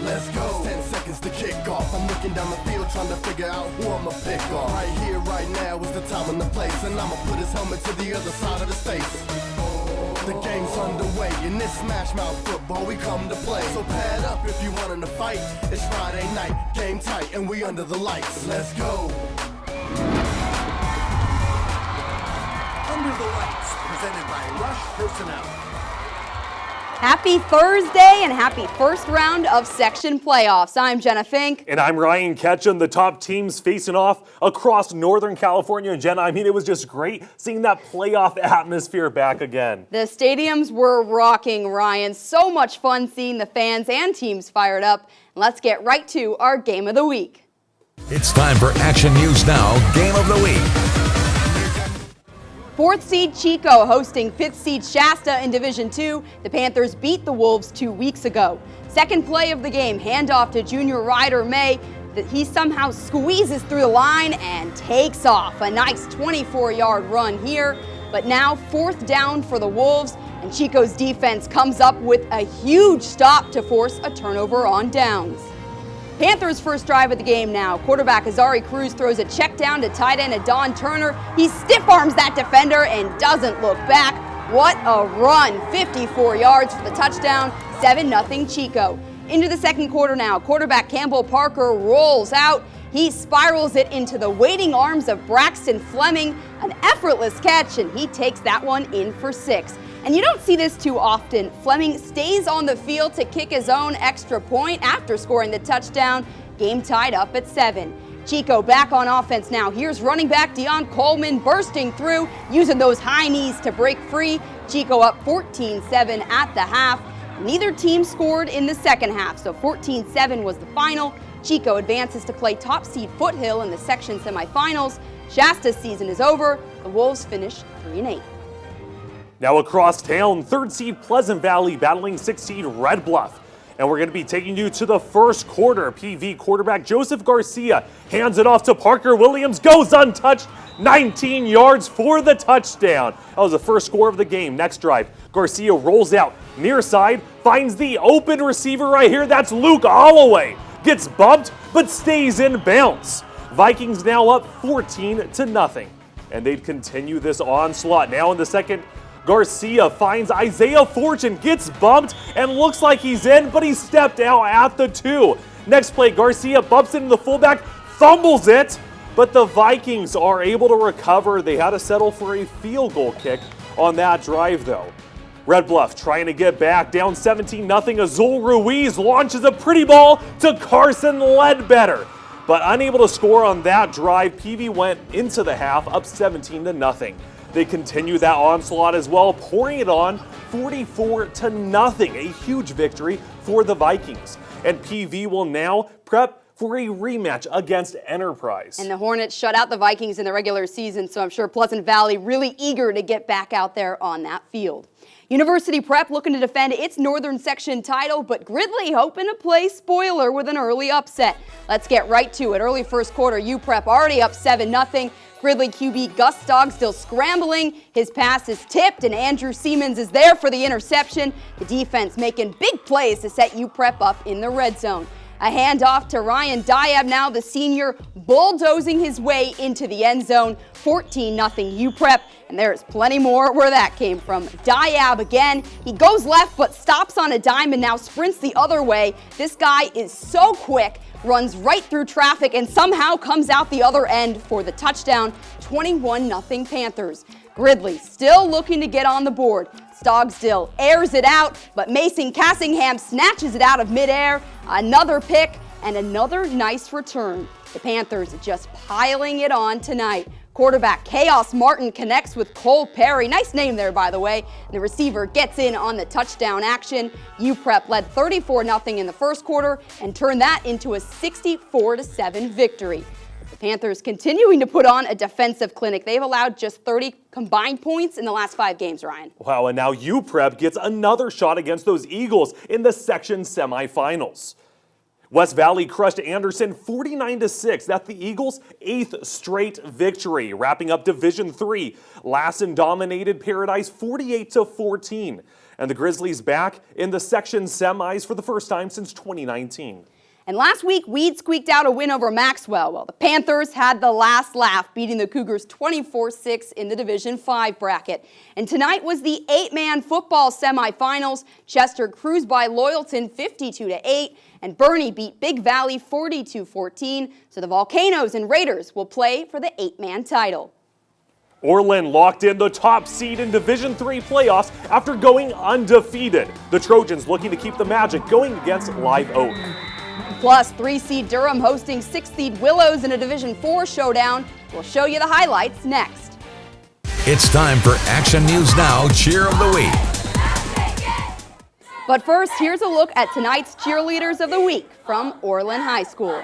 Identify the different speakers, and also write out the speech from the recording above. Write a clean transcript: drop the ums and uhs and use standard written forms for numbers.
Speaker 1: Let's go. 10 seconds to kick off. I'm looking down the field trying to figure out who I'ma pick off. Right here, right now is the time and the place, and I'ma put his helmet to the other side of his face. The game's underway. In this smash mouth football we come to play. So pad up if you wantin' to fight. It's Friday night, game tight, and we under the lights. Let's go.
Speaker 2: Under the Lights, presented by Rush Personnel.
Speaker 3: Happy Thursday and happy first round of section playoffs. I'm Jenna Fink.
Speaker 4: And I'm Ryan Ketchum. The top teams facing off across Northern California. And Jenna, it was just great seeing that playoff atmosphere back again.
Speaker 3: The stadiums were rocking, Ryan. So much fun seeing the fans and teams fired up. Let's get right to our Game of the Week.
Speaker 5: It's time for Action News Now, Game of the Week.
Speaker 3: 4th seed Chico hosting 5th seed Shasta in Division II. The Panthers beat the Wolves 2 weeks ago. Second play of the game, handoff to junior Ryder May. He somehow squeezes through the line and takes off. A nice 24-yard run here. But now 4th down for the Wolves, and Chico's defense comes up with a huge stop to force a turnover on downs. Panthers' first drive of the game now. Quarterback Azari Cruz throws a check down to tight end Adon Turner. He stiff arms that defender and doesn't look back. What a run. 54 yards for the touchdown. 7-0 Chico. Into the second quarter now. Quarterback Campbell Parker rolls out. He spirals it into the waiting arms of Braxton Fleming. An effortless catch, and he takes that one in for 6. And you don't see this too often. Fleming stays on the field to kick his own extra point after scoring the touchdown. Game tied up at 7. Chico back on offense now. Here's running back Dion Coleman bursting through, using those high knees to break free. Chico up 14-7 at the half. Neither team scored in the second half, so 14-7 was the final. Chico advances to play top seed Foothill in the section semifinals. Shasta's season is over. The Wolves finish 3-8.
Speaker 4: Now across town, 3rd seed Pleasant Valley battling 6th seed Red Bluff. And we're going to be taking you to the first quarter. PV quarterback Joseph Garcia hands it off to Parker Williams, goes untouched, 19 yards for the touchdown. That was the first score of the game. Next drive, Garcia rolls out near side, finds the open receiver right here. That's Luke Holloway. Gets bumped, but stays in bounds. Vikings now up 14-0. And they'd continue this onslaught. Now in the second, Garcia finds Isaiah Fortune, gets bumped, and looks like he's in, but he stepped out at the 2. Next play, Garcia bumps into the fullback, fumbles it, but the Vikings are able to recover. They had to settle for a field goal kick on that drive, though. Red Bluff trying to get back, down 17-0. Azul Ruiz launches a pretty ball to Carson Ledbetter, but unable to score on that drive. PV went into the half up 17-0. They continue that onslaught as well, pouring it on 44-0. A huge victory for the Vikings. And PV will now prep for a rematch against Enterprise.
Speaker 3: And the Hornets shut out the Vikings in the regular season, so I'm sure Pleasant Valley really eager to get back out there on that field. University Prep looking to defend its Northern Section title, but Gridley hoping to play spoiler with an early upset. Let's get right to it. Early first quarter, UPrep already up 7-0. Gridley QB Gus Stogg still scrambling. His pass is tipped, and Andrew Siemens is there for the interception. The defense making big plays to set UPrep up in the red zone. A handoff to Ryan Diab now, the senior, bulldozing his way into the end zone. 14-0 UPrep, and there's plenty more where that came from. Diab again, he goes left but stops on a dime and now sprints the other way. This guy is so quick, runs right through traffic and somehow comes out the other end for the touchdown. 21-0 Panthers. Gridley still looking to get on the board. Stogg still airs it out, but Mason Cassingham snatches it out of midair. Another pick and another nice return. The Panthers just piling it on tonight. Quarterback Chaos Martin connects with Cole Perry. Nice name there, by the way. The receiver gets in on the touchdown action. UPrep led 34-0 in the first quarter and turned that into a 64-7 victory. The Panthers continuing to put on a defensive clinic. They've allowed just 30 combined points in the last 5 games, Ryan.
Speaker 4: Wow, and now UPrep gets another shot against those Eagles in the section semifinals. West Valley crushed Anderson 49-6. That's the Eagles' 8th straight victory. Wrapping up Division III, Lassen dominated Paradise 48-14. and the Grizzlies back in the section semis for the first time since 2019.
Speaker 3: And last week, Weed squeaked out a win over Maxwell, while the Panthers had the last laugh, beating the Cougars 24-6 in the Division 5 bracket. And tonight was the 8-man football semifinals. Chester cruised by Loyalton 52-8, and Bernie beat Big Valley 42-14. So the Volcanoes and Raiders will play for the 8-man title.
Speaker 4: Orland locked in the top seed in Division III playoffs after going undefeated. The Trojans looking to keep the magic going against Live Oak.
Speaker 3: Plus, 3-seed Durham hosting 6-seed Willows in a Division 4 showdown. We'll show you the highlights next.
Speaker 5: It's time for Action News Now Cheer of the Week.
Speaker 3: But first, here's a look at tonight's Cheerleaders of the Week from Orland High School.